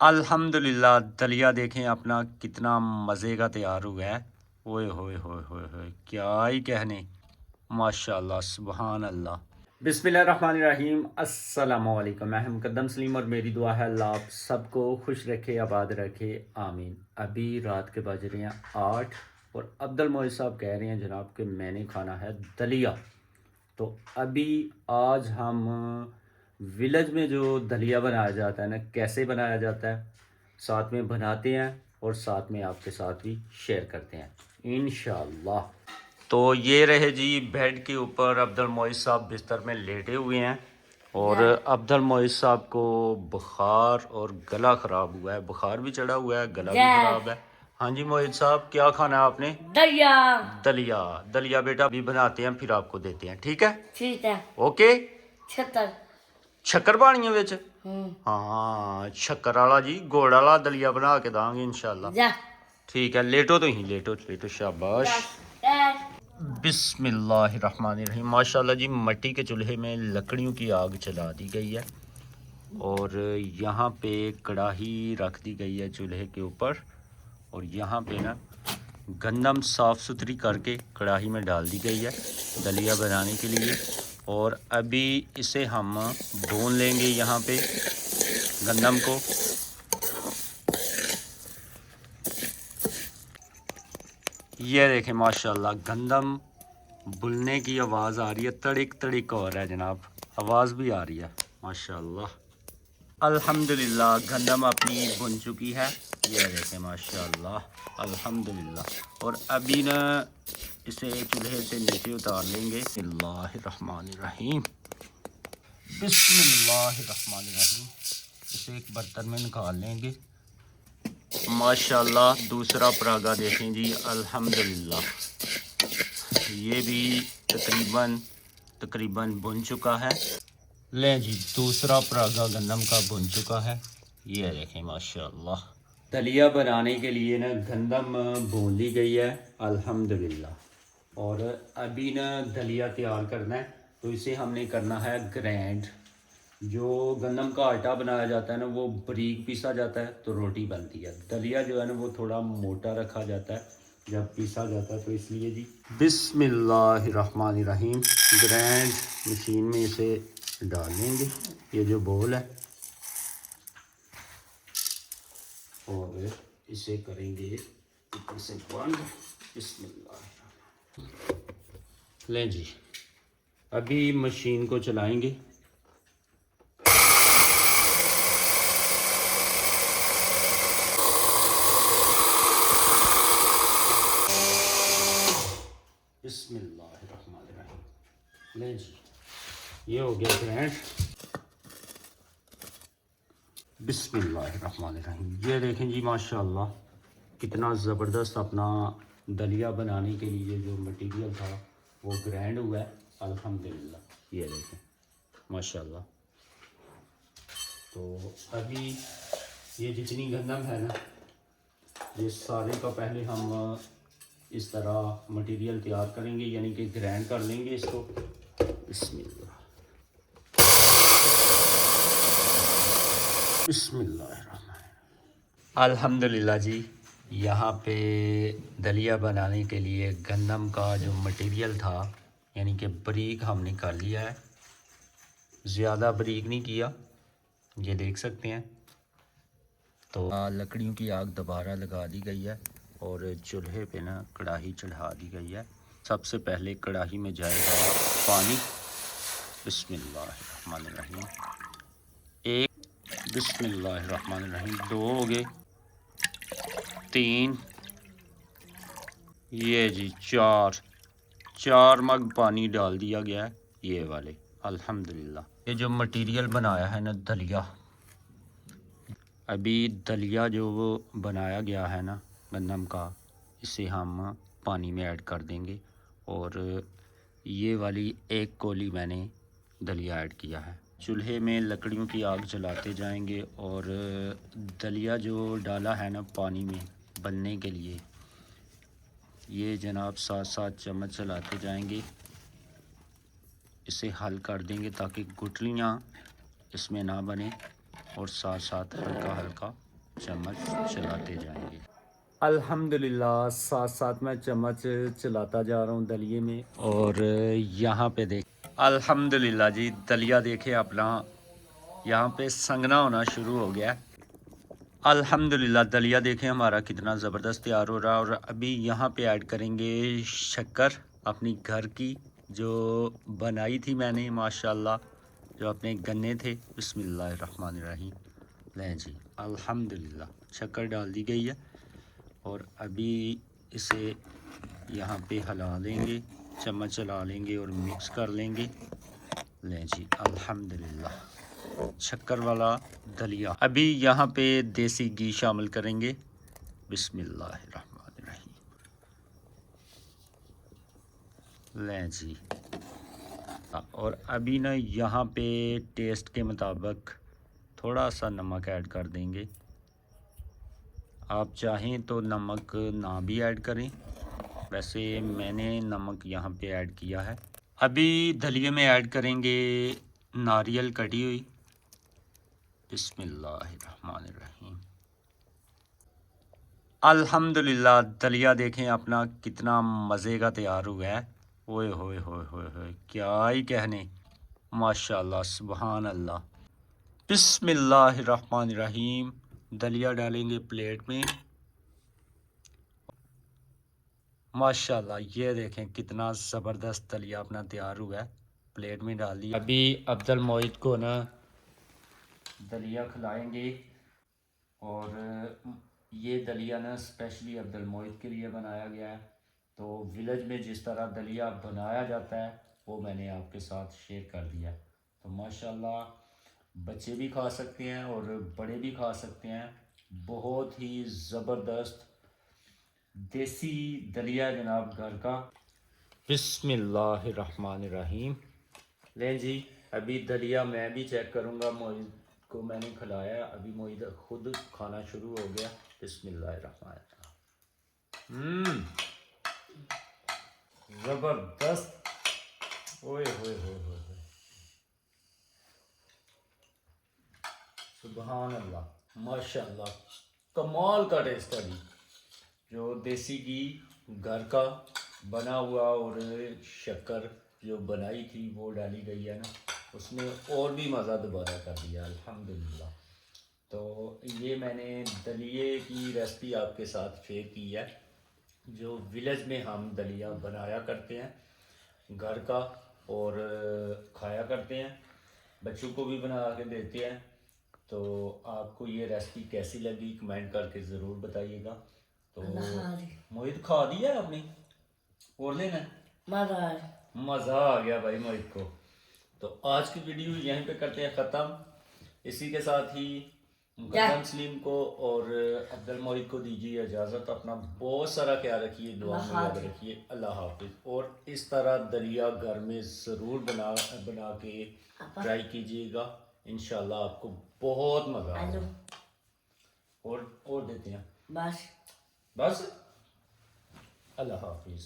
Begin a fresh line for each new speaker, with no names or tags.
अल्हम्दुलिल्लाह दलिया देखें अपना कितना मज़े का तैयार हुआ है। ओए होए होए होए होए, क्या ही कहने। माशाल्लाह सुबहान अल्लाह। बिस्मिल्लाहिर्रहमानिर्रहीम। अस्सलामु अलैकुम। मैं मुकद्दम सलीम और मेरी दुआ है अल्लाह आप सबको खुश रखे, आबाद रखे, आमीन। अभी रात के बज रहे हैं 8 और अब्दुल मोइज साहब कह रहे हैं जनाब कि मैंने खाना है दलिया। तो अभी आज हम विलेज में जो दलिया बनाया जाता है ना, कैसे बनाया जाता है साथ में बनाते हैं और साथ में आपके साथ भी शेयर करते हैं इंशाल्लाह। तो ये रहे जी बेड के ऊपर अब्दुल मोइज साहब बिस्तर में लेटे हुए हैं और अब्दुल मोइज साहब को बुखार और गला ख़राब हुआ है। बुखार भी चढ़ा हुआ है, गला भी ख़राब है। हाँ जी मोइज साहब, क्या खाना है आपने?
दलिया।
दलिया। दलिया बेटा अभी बनाते हैं फिर आपको देते हैं, ठीक है?
ठीक है।
ओके।
छत्तर
शक्कर पानी है विच? हाँ शक्कर वाला जी, गुड़ वाला दलिया बना के दांगे इंशाल्लाह। ठीक है, लेटो तो ही लेटो लेटो, शाबाश। बिस्मिल्लाहिर्रहमानिर्रहीम। माशाल्लाह जी, मट्टी के चूल्हे में लकड़ियों की आग चला दी गई है और यहाँ पे कढ़ाई रख दी गई है चूल्हे के ऊपर और यहाँ पे ना गंदम साफ़ सुथरी करके कढ़ाई में डाल दी गई है दलिया बनाने के लिए। और अभी इसे हम भून लेंगे यहाँ पे गंदम को। ये देखें माशाल्लाह गंदम बुनने की आवाज़ आ रही है, तड़िक तड़िक हो रहा है जनाब, आवाज़ भी आ रही है माशाल्लाह। अल्हम्दुलिल्लाह गंदम अपनी बुन चुकी है, ये देखें माशाल्लाह अल्हम्दुलिल्लाह। और अभी न इसे चूल्हे से नीचे उतार लेंगे। बिस्मिल्लाहिर्रहमानिर्रहीम, बिस्मिल्लाहिर्रहमानिर्रहीम। इसे एक बर्तन में निकाल लेंगे माशाल्लाह। दूसरा परागा देखें जी, अल्हम्दुलिल्लाह ये भी तकरीबन बुन चुका है। लें जी, दूसरा परागा गंदम का बुन चुका है, ये देखें माशाल्लाह। दलिया बनाने के लिए ना गंदम भून ली गई है अल्हम्दुलिल्लाह। और अभी ना दलिया तैयार करना है, तो इसे हमने करना है ग्राइंड। जो गंदम का आटा बनाया जाता है ना वो बारीक पीसा जाता है तो रोटी बनती है। दलिया जो है ना वो थोड़ा मोटा रखा जाता है जब पीसा जाता है, तो इसलिए जी। बिस्मिल्लाहिर्रहमानिर्रहीम। ग्राइंड मशीन में इसे डाल लेंगे, ये जो बोल है, और इसे करेंगे इसे बंद। बिस्मिल्लाह। लें जी, अभी मशीन को चलाएंगे। बिस्मिल्लाहिर्रहमानिर्रहीम। लें जी, ये हो गया ग्राइंड। बिस्मिल्लाहिर्रहमानिर्रहीम। ये देखें जी माशाल्लाह कितना ज़बरदस्त अपना दलिया बनाने के लिए जो मटेरियल था वो ग्राइंड हुआ है अल्हम्दुलिल्लाह। ये देखें माशाल्लाह। तो अभी ये जितनी गंदम है ना, ये सारे का पहले हम इस तरह मटेरियल तैयार करेंगे, यानी कि ग्राइंड कर लेंगे इसको। बिस्मिल्लाह बिस्मिल्लाह। अल्हम्दुलिल्लाह जी, यहाँ पे दलिया बनाने के लिए गंदम का जो मटेरियल था यानी कि बारीक हमने कर लिया है, ज़्यादा बारीक नहीं किया, ये देख सकते हैं। तो लकड़ियों की आग दोबारा लगा दी गई है और चूल्हे पे ना कढ़ाई चढ़ा दी गई है। सबसे पहले कढ़ाई में जाएगा पानी। बिस्मिल्लाहिर्रहमानिर्रहीम। एक, बिस्मिल्लाहिर्रहमानिर्रहीम। दो हो गए, तीन, ये जी चार मग पानी डाल दिया गया है ये वाले अल्हम्दुलिल्लाह। ये जो मटेरियल बनाया है ना दलिया, अभी दलिया जो वो बनाया गया है ना गंदम का, इसे हम पानी में ऐड कर देंगे। और ये वाली एक कोली मैंने दलिया ऐड किया है। चूल्हे में लकड़ियों की आग जलाते जाएंगे और दलिया जो डाला है ना पानी में बनने के लिए, ये जनाब साथ साथ चम्मच चलाते जाएंगे, इसे हल कर देंगे ताकि गुठलियाँ इसमें ना बने और साथ साथ हल्का हल्का चम्मच चलाते जाएंगे। अल्हम्दुलिल्लाह साथ साथ मैं चम्मच चलाता जा रहा हूँ दलिए में। और यहाँ पे देख अल्हम्दुलिल्लाह जी दलिया देखें अपना यहाँ पे संगना होना शुरू हो गया है। अल्हम्दुलिल्लाह दलिया देखें हमारा कितना ज़बरदस्त तैयार हो रहा है। और अभी यहाँ पे ऐड करेंगे शक्कर अपनी घर की जो बनाई थी मैंने माशाल्लाह, जो अपने गन्ने थे। बिस्मिल्लाहिर्रहमानिर्रहीम। लें जी अल्हम्दुलिल्लाह शक्कर डाल दी गई है। और अभी इसे यहाँ पे हिला लेंगे, चम्मच चला लेंगे और मिक्स कर लेंगे। लें जी अल्हम्दुलिल्लाह शक्कर वाला दलिया। अभी यहाँ पे देसी घी शामिल करेंगे। बिस्मिल्लाहिर्रहमानिर्रहीम। लें जी। और अभी ना यहाँ पे टेस्ट के मुताबिक थोड़ा सा नमक ऐड कर देंगे। आप चाहें तो नमक ना भी ऐड करें, वैसे मैंने नमक यहाँ पे ऐड किया है। अभी दलिए में ऐड करेंगे नारियल कटी हुई। बिस्मिल्लाहिर्रहमानिर्रहीम। अल्हम्दुलिल्लाह दलिया देखें अपना कितना मज़े का तैयार हुआ है। ओए होए होए होए होए क्या ही कहने, माशाल्लाह सुबहान अल्लाह। बिस्मिल्लाहिर्रहमानिर्रहीम। दलिया डालेंगे प्लेट में। माशाल्लाह ये देखें कितना ज़बरदस्त दलिया अपना तैयार हुआ है। प्लेट में डाल दिया। अभी अब्दुल मोइद को ना दलिया खिलाएंगे। और ये दलिया ना स्पेशली अब्दुल मोइद के लिए बनाया गया है। तो विलेज में जिस तरह दलिया बनाया जाता है वो मैंने आपके साथ शेयर कर दिया है। तो माशाल्लाह बच्चे भी खा सकते हैं और बड़े भी खा सकते हैं। बहुत ही ज़बरदस्त देसी दलिया है जनाब घर का। बिस्मिल्लाहिर्रहमानिर्रहीम। लें जी अभी दलिया मैं भी चेक करूँगा। मोइद को मैंने खिलाया, अभी मोइद खुद खाना शुरू हो गया। बिस्मिल्लाहिर्रहमानिर्रहीम। ज़बरदस्त। ओए होए होए होए होए। सुभान अल्लाह माशाल्लाह कमाल का टेस्ट है। अभी जो देसी घी घर का बना हुआ और शक्कर जो बनाई थी वो डाली गई है ना, उसने और भी मज़ा दोबारा कर दिया अल्हम्दुलिल्लाह। तो ये मैंने दलिए की रेसिपी आपके साथ शेयर की है, जो विलेज में हम दलिया बनाया करते हैं घर का और खाया करते हैं, बच्चों को भी बना के देते हैं। तो आपको ये रेसिपी कैसी लगी कमेंट करके ज़रूर बताइएगा। तो मोहित खा दिया आपने और लेना है? मज़ा आ गया भाई मोहित को। तो आज की वीडियो यहीं पे करते हैं ख़त्म। इसी के साथ ही मुकद्दम सलीम को और अब्दुल मोहित को दीजिए इजाज़त। अपना बहुत सारा ख्याल रखिए, दुआ में याद रखिए। अल्लाह हाफिज़। और इस तरह दलिया घर में ज़रूर बना के ट्राई कीजिएगा, इंशाल्लाह आपको बहुत मज़ा आएगा। और देते हैं बस। अल्लाह हाफिज़।